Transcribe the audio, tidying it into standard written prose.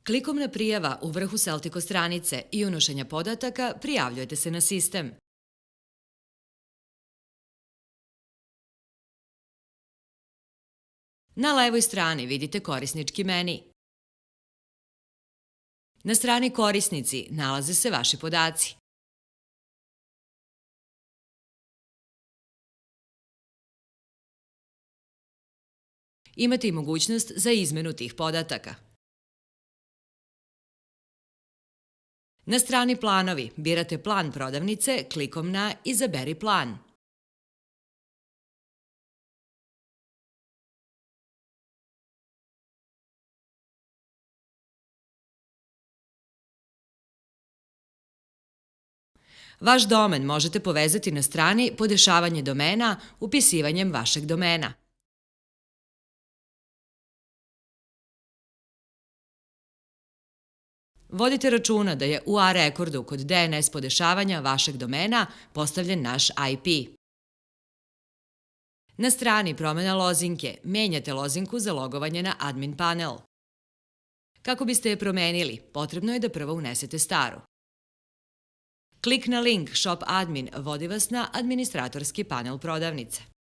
Klikom na prijava u vrhu Celtico stranice i unošenja podataka prijavljujete se na sistem. Na levoj strani vidite korisnički meni. Na strani Korisnici nalaze se vaši podaci. Imate i mogućnost za izmenu tih podataka. Na strani Planovi birate plan prodavnice klikom na Izaberi plan. Vaš domen možete povezati na strani Podešavanje domena upisivanjem vašeg domena. Vodite računa da je u A-rekordu kod DNS podešavanja vašeg domena postavljen naš IP. Na strani Promena lozinke menjate lozinku za logovanje na admin panel. Kako biste je promenili, potrebno je da prvo unesete staru. Klik na link Shop Admin vodi vas na administratorski panel prodavnice.